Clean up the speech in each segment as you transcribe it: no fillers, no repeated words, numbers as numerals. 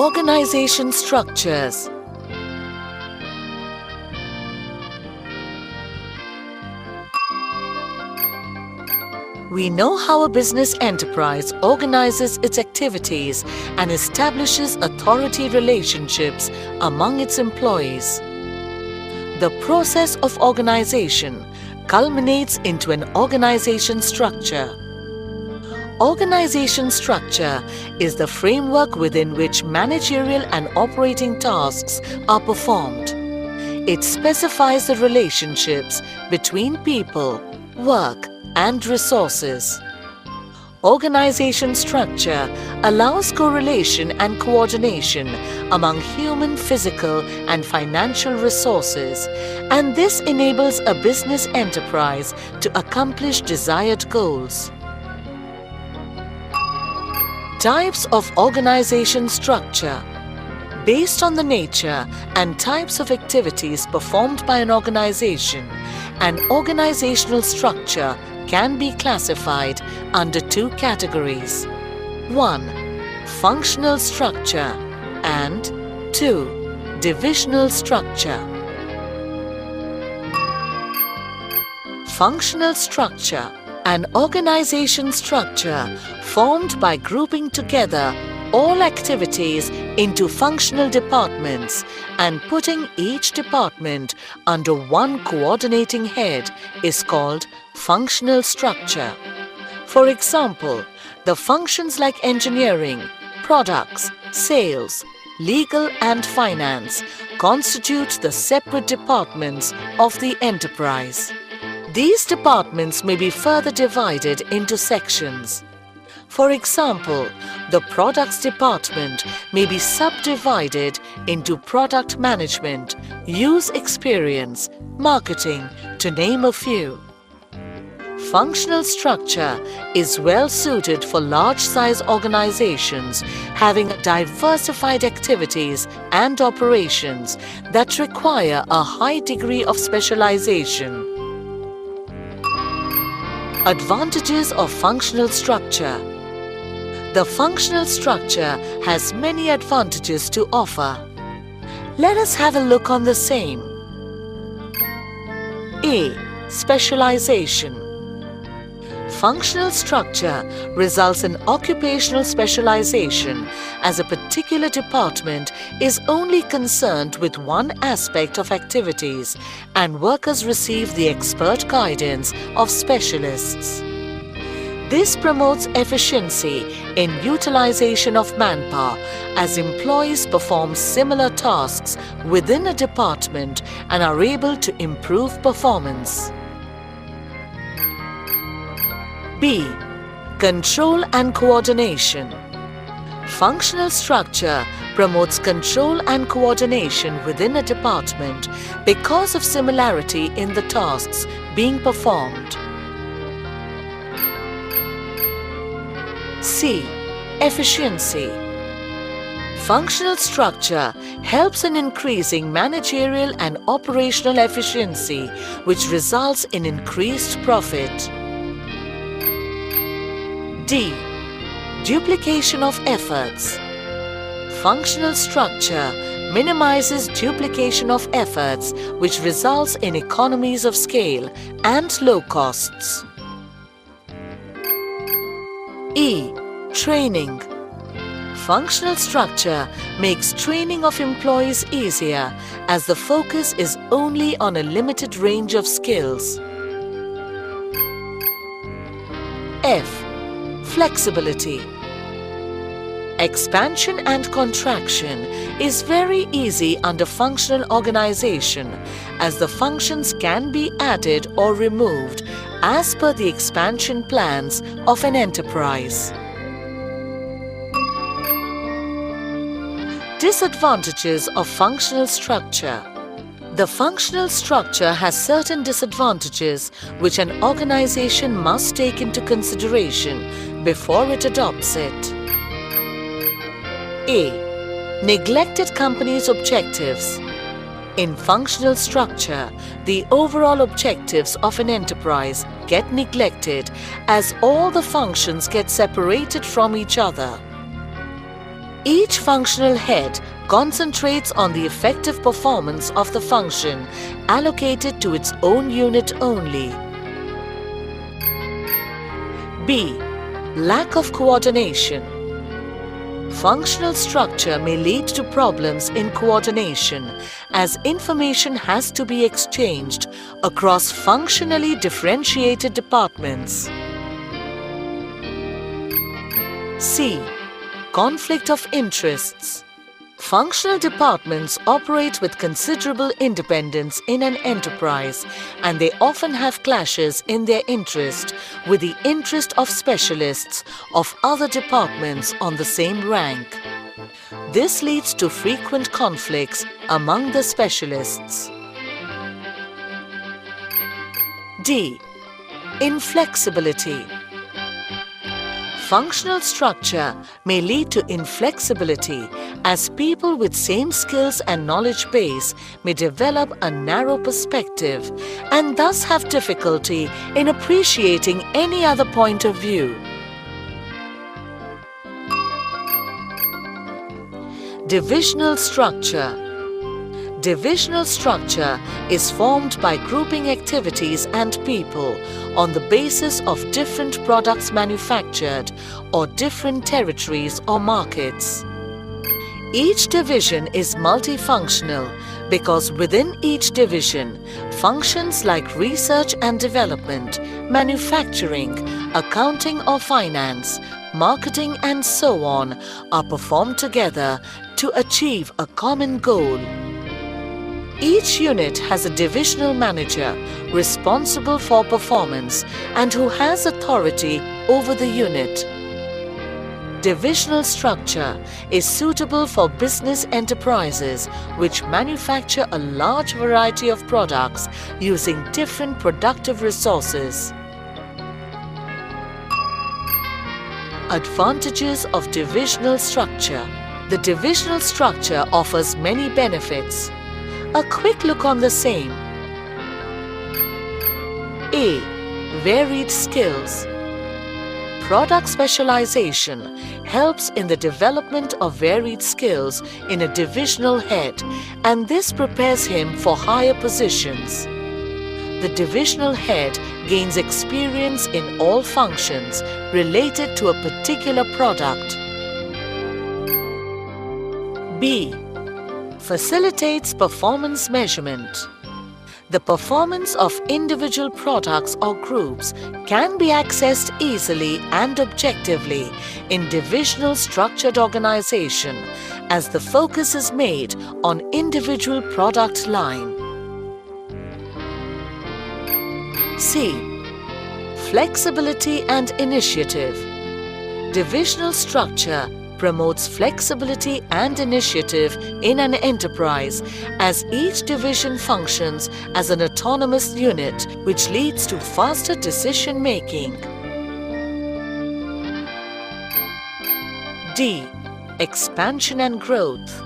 Organization structures. We know how a business enterprise organizes its activities and establishes authority relationships among its employees. The process of organization culminates into an organization structure. Organization structure is the framework within which managerial and operating tasks are performed. It specifies the relationships between people, work, and resources. Organization structure allows correlation and coordination among human, physical, and financial resources, and this enables a business enterprise to accomplish desired goals. Types of organization structure. Based on the nature and types of activities performed by an organization, an organizational structure can be classified under two categories. 1. Functional structure and 2. Divisional structure. Functional structure. An organization structure formed by grouping together all activities into functional departments and putting each department under one coordinating head is called functional structure. For example, the functions like engineering, products, sales, legal and finance constitute the separate departments of the enterprise. These departments may be further divided into sections. For example, the products department may be subdivided into product management, use experience, marketing, to name a few. Functional structure is well suited for large-size organizations having diversified activities and operations that require a high degree of specialization. Advantages of functional structure. The functional structure has many advantages to offer. Let us have a look on the same. A. Specialization. Functional structure results in occupational specialization as a particular department is only concerned with one aspect of activities and workers receive the expert guidance of specialists. This promotes efficiency in utilization of manpower as employees perform similar tasks within a department and are able to improve performance. B. Control and coordination. Functional structure promotes control and coordination within a department because of similarity in the tasks being performed. C. Efficiency. Functional structure helps in increasing managerial and operational efficiency, which results in increased profit. D. Duplication of efforts. Functional structure minimizes duplication of efforts, which results in economies of scale and low costs. E. Training. Functional structure makes training of employees easier as the focus is only on a limited range of skills. F. Flexibility. Expansion and contraction is very easy under functional organization as the functions can be added or removed as per the expansion plans of an enterprise. Disadvantages of functional structure. The functional structure has certain disadvantages which an organization must take into consideration before it adopts it. A. Neglected company's objectives. In functional structure, the overall objectives of an enterprise get neglected as all the functions get separated from each other. Each functional head concentrates on the effective performance of the function allocated to its own unit only. B. Lack of coordination. Functional structure may lead to problems in coordination as information has to be exchanged across functionally differentiated departments. C. Conflict of interests. Functional departments operate with considerable independence in an enterprise, and they often have clashes in their interest with the interest of specialists of other departments on the same rank. This leads to frequent conflicts among the specialists. D. Inflexibility. Functional structure may lead to inflexibility as people with same skills and knowledge base may develop a narrow perspective and thus have difficulty in appreciating any other point of view. Divisional structure. Divisional structure is formed by grouping activities and people on the basis of different products manufactured or different territories or markets. Each division is multifunctional because within each division, functions like research and development, manufacturing, accounting or finance, marketing and so on are performed together to achieve a common goal. Each unit has a divisional manager responsible for performance and who has authority over the unit. Divisional structure is suitable for business enterprises which manufacture a large variety of products using different productive resources. Advantages of divisional structure. The divisional structure offers many benefits. A quick look on the same. A. Varied skills. Product specialization helps in the development of varied skills in a divisional head, and this prepares him for higher positions. The divisional head gains experience in all functions related to a particular product. B. Facilitates performance measurement. The performance of individual products or groups can be accessed easily and objectively in divisional structured organization as the focus is made on individual product line. C. Flexibility and initiative. Divisional structure promotes flexibility and initiative in an enterprise as each division functions as an autonomous unit, which leads to faster decision making. D. Expansion and growth.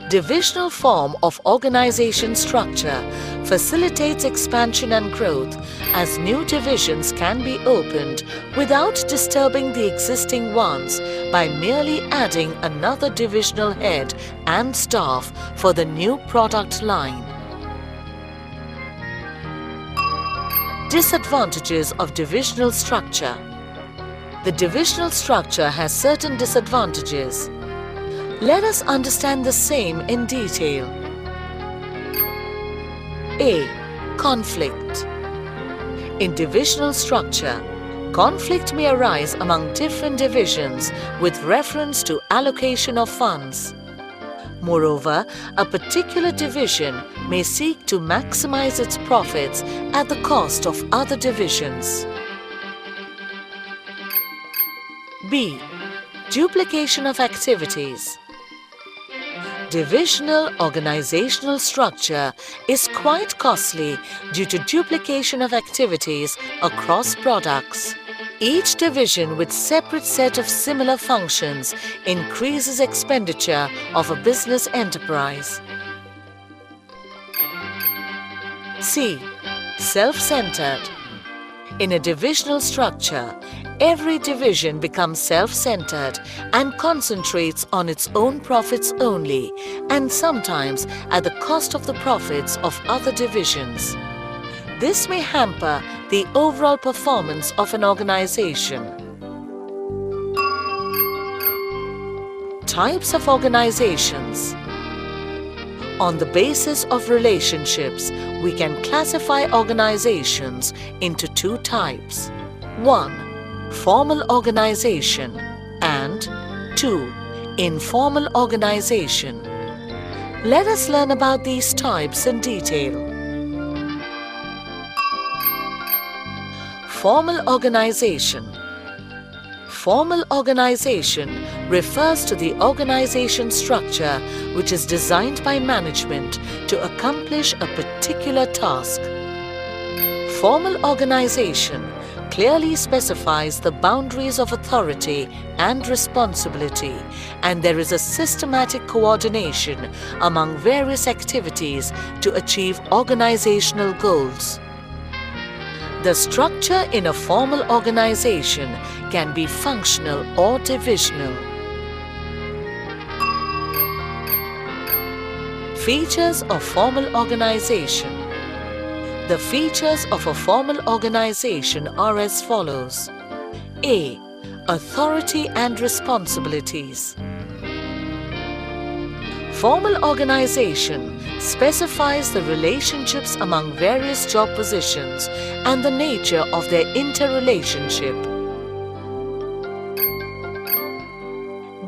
Divisional form of organization structure facilitates expansion and growth as new divisions can be opened without disturbing the existing ones by merely adding another divisional head and staff for the new product line. Disadvantages of divisional structure. The divisional structure has certain disadvantages. Let us understand the same in detail. A. Conflict. In divisional structure, conflict may arise among different divisions with reference to allocation of funds. Moreover, a particular division may seek to maximize its profits at the cost of other divisions. B. Duplication of activities. Divisional organizational structure is quite costly due to duplication of activities across products. Each division with separate set of similar functions increases expenditure of a business enterprise. C. Self-centered. In a divisional structure, every division becomes self-centered and concentrates on its own profits only, and sometimes at the cost of the profits of other divisions. This may hamper the overall performance of an organization. Types of organizations. On the basis of relationships, we can classify organizations into two types. 1. Formal organization, and 2. Informal organization. Let us learn about these types in detail. Formal organization. Formal organization refers to the organization structure which is designed by management to accomplish a particular task. Formal organization clearly specifies the boundaries of authority and responsibility, and there is a systematic coordination among various activities to achieve organizational goals. The structure in a formal organization can be functional or divisional. Features of formal organization. The features of a formal organization are as follows. A. Authority and responsibilities. Formal organization specifies the relationships among various job positions and the nature of their interrelationship.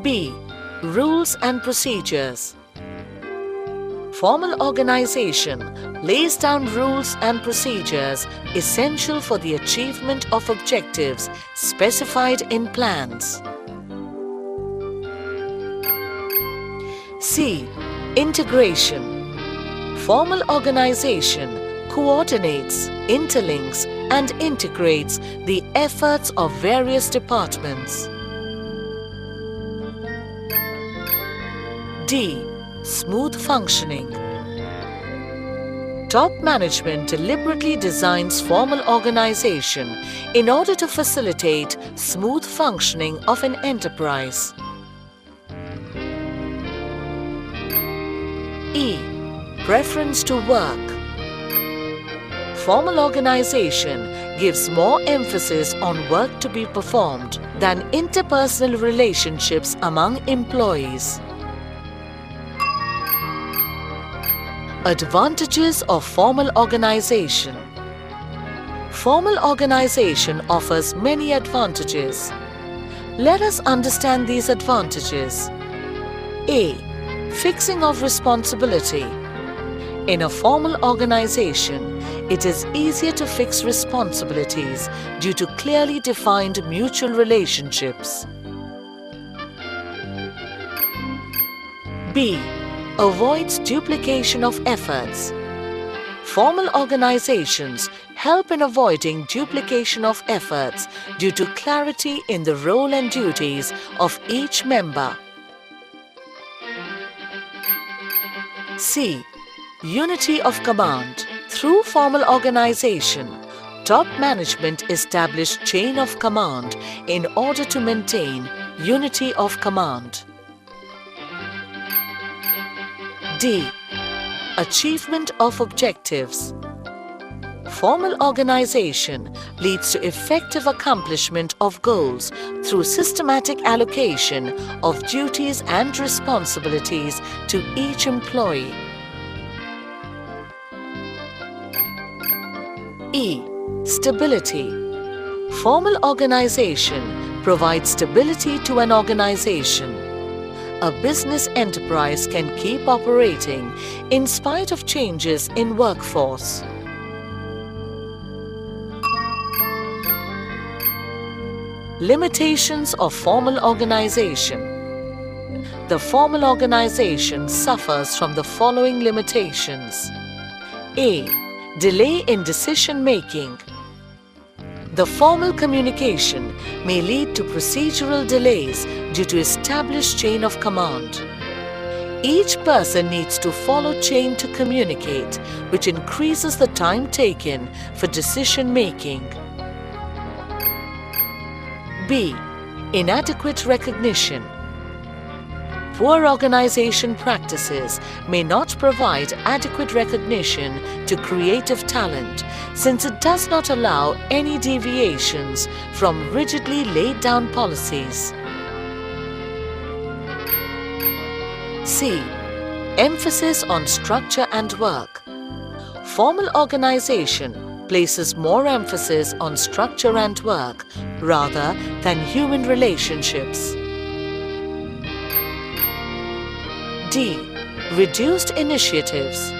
B. Rules and procedures. Formal organization lays down rules and procedures essential for the achievement of objectives specified in plans. C. Integration. Formal organization coordinates, interlinks, and integrates the efforts of various departments. D. Smooth functioning. Top management deliberately designs formal organization in order to facilitate smooth functioning of an enterprise. E. Preference to work. Formal organization gives more emphasis on work to be performed than interpersonal relationships among employees. Advantages of formal organization. Formal organization offers many advantages. Let us understand these advantages. A. Fixing of responsibility. In a formal organization, it is easier to fix responsibilities due to clearly defined mutual relationships. B. Avoids duplication of efforts. Formal organizations help in avoiding duplication of efforts due to clarity in the role and duties of each member. C. Unity of command. Through formal organization, top management established chain of command in order to maintain unity of command. D. Achievement of objectives. Formal organization leads to effective accomplishment of goals through systematic allocation of duties and responsibilities to each employee. E. Stability. Formal organization provides stability to an organization. A business enterprise can keep operating in spite of changes in workforce. Limitations of formal organization. The formal organization suffers from the following limitations. A. Delay in decision making. The formal communication may lead to procedural delays due to established chain of command. Each person needs to follow chain to communicate, which increases the time taken for decision making. B. Inadequate recognition. Poor organization practices may not provide adequate recognition to creative talent, since it does not allow any deviations from rigidly laid down policies. C. Emphasis on structure and work. Formal organization places more emphasis on structure and work rather than human relationships. D. Reduced initiatives.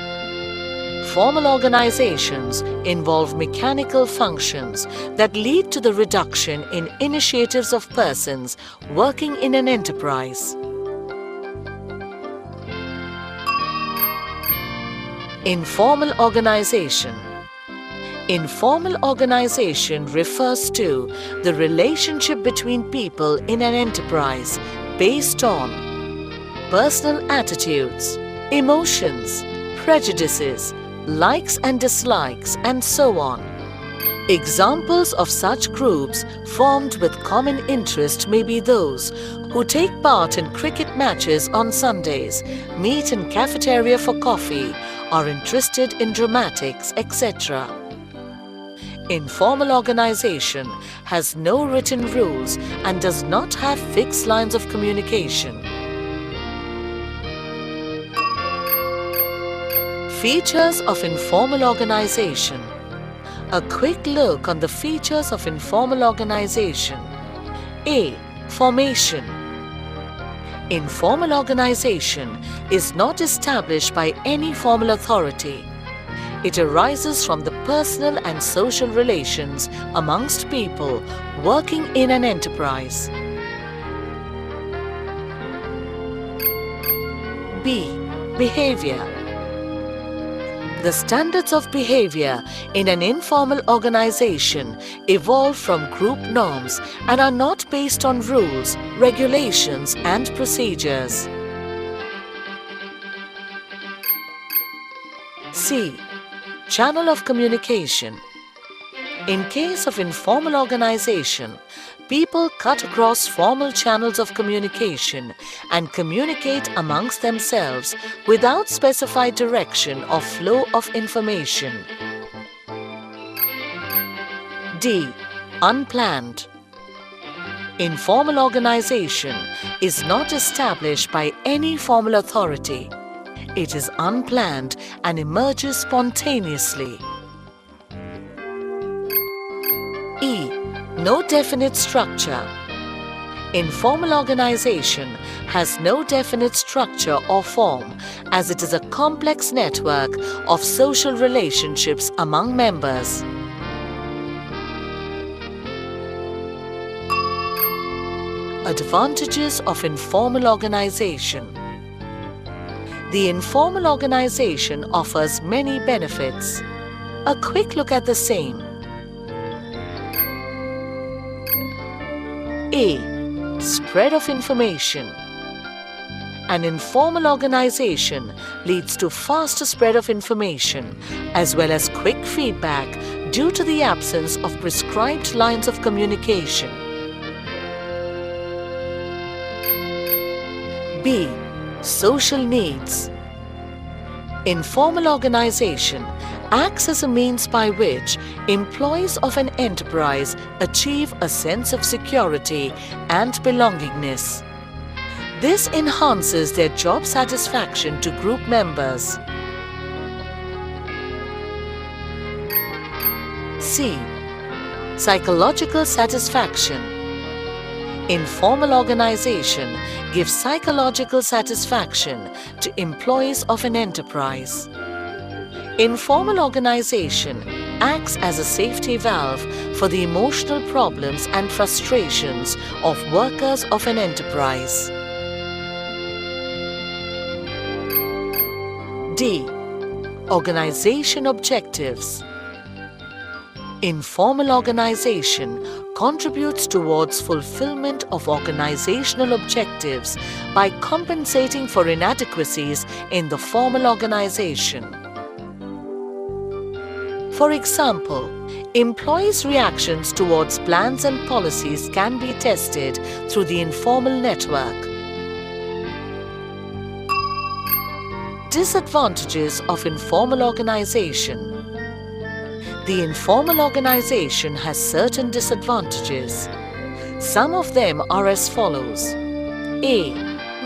Formal organizations involve mechanical functions that lead to the reduction in initiatives of persons working in an enterprise. Informal organization. Informal organization refers to the relationship between people in an enterprise based on personal attitudes, emotions, prejudices, likes and dislikes, and so on. Examples of such groups formed with common interest may be those who take part in cricket matches on Sundays, meet in cafeteria for coffee, are interested in dramatics, etc. Informal organization has no written rules and does not have fixed lines of communication. Features of informal organization. A quick look on the features of informal organization. A. Formation. Informal organization is not established by any formal authority. It arises from the personal and social relations amongst people working in an enterprise. B. Behavior. The standards of behavior in an informal organization evolve from group norms and are not based on rules, regulations, and procedures. C. Channel of communication. In case of informal organization, people cut across formal channels of communication and communicate amongst themselves without specified direction or flow of information. D. Unplanned. Informal organization is not established by any formal authority. It is unplanned and emerges spontaneously. E. No definite structure. Informal organization has no definite structure or form, as it is a complex network of social relationships among members. Advantages of informal organization. The informal organization offers many benefits. A quick look at the same. A. Spread of information. An informal organization leads to faster spread of information as well as quick feedback due to the absence of prescribed lines of communication. B. Social needs. Informal organization acts as a means by which employees of an enterprise achieve a sense of security and belongingness. This enhances their job satisfaction to group members. C. Psychological satisfaction. Informal organization gives psychological satisfaction to employees of an enterprise. Informal organization acts as a safety valve for the emotional problems and frustrations of workers of an enterprise. D. Organization objectives. Informal organization contributes towards fulfillment of organizational objectives by compensating for inadequacies in the formal organization. For example, employees' reactions towards plans and policies can be tested through the informal network. Disadvantages of informal organization. The informal organization has certain disadvantages. Some of them are as follows. A.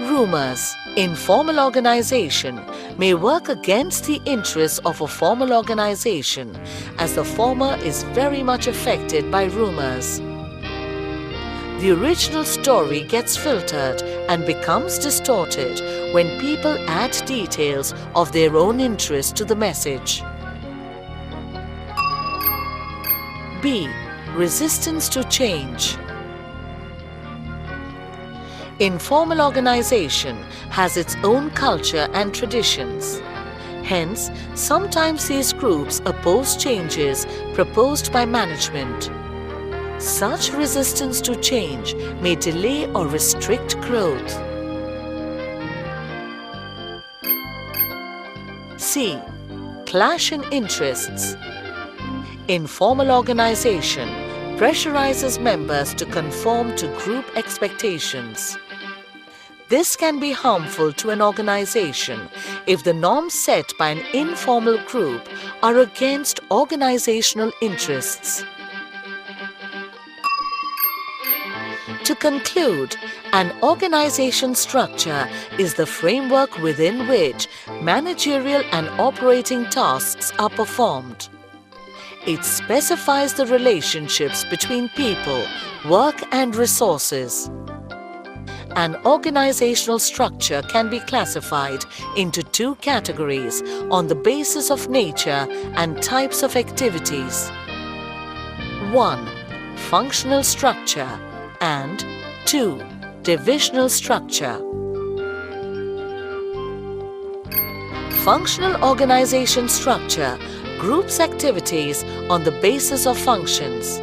Rumors. Informal organization may work against the interests of a formal organization, as the former is very much affected by rumors. The original story gets filtered and becomes distorted when people add details of their own interest to the message. B. Resistance to change. Informal organization has its own culture and traditions. Hence, sometimes these groups oppose changes proposed by management. Such resistance to change may delay or restrict growth. C. Clash in interests. Informal organization pressurizes members to conform to group expectations. This can be harmful to an organization if the norms set by an informal group are against organizational interests. To conclude, an organization structure is the framework within which managerial and operating tasks are performed. It specifies the relationships between people, work and resources. An organizational structure can be classified into two categories on the basis of nature and types of activities. 1. Functional structure and 2. Divisional structure. Functional organization structure groups activities on the basis of functions.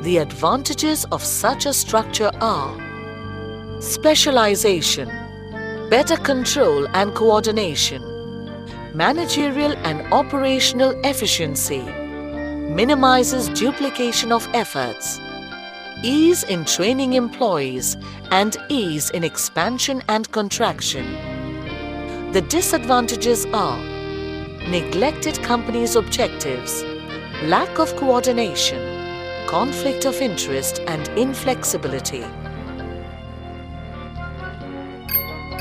The advantages of such a structure are specialization, better control and coordination, managerial and operational efficiency, minimizes duplication of efforts, ease in training employees, and ease in expansion and contraction. The disadvantages are neglected company's objectives, lack of coordination, conflict of interest, and inflexibility.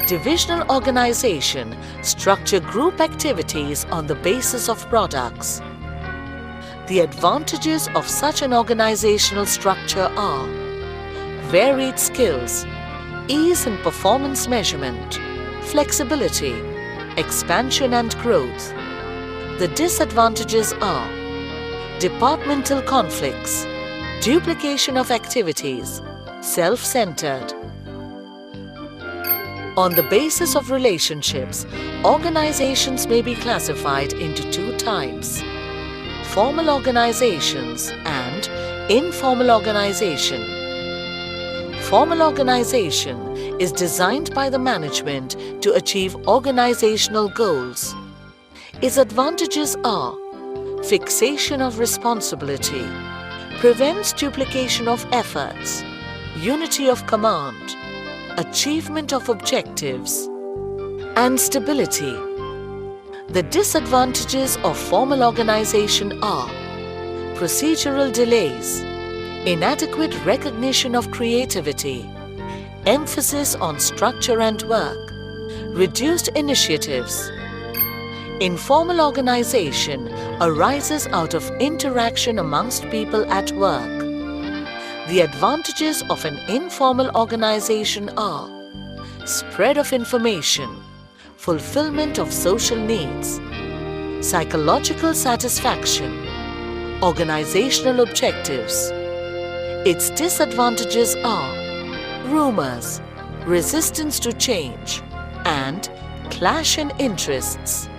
Divisional organization structure group activities on the basis of products. The advantages of such an organizational structure are varied skills, ease in performance measurement, flexibility, expansion and growth. The disadvantages are departmental conflicts, duplication of activities, self-centered. On the basis of relationships, organizations may be classified into two types: formal organizations and informal organization. Formal organization is designed by the management to achieve organizational goals. Its advantages are fixation of responsibility, prevents duplication of efforts, unity of command, achievement of objectives, and stability. The disadvantages of formal organization are procedural delays, inadequate recognition of creativity, emphasis on structure and work, reduced initiatives. Informal organization arises out of interaction amongst people at work. The advantages of an informal organization are spread of information, fulfillment of social needs, psychological satisfaction, organizational objectives. Its disadvantages are rumors, resistance to change, and clash in interests.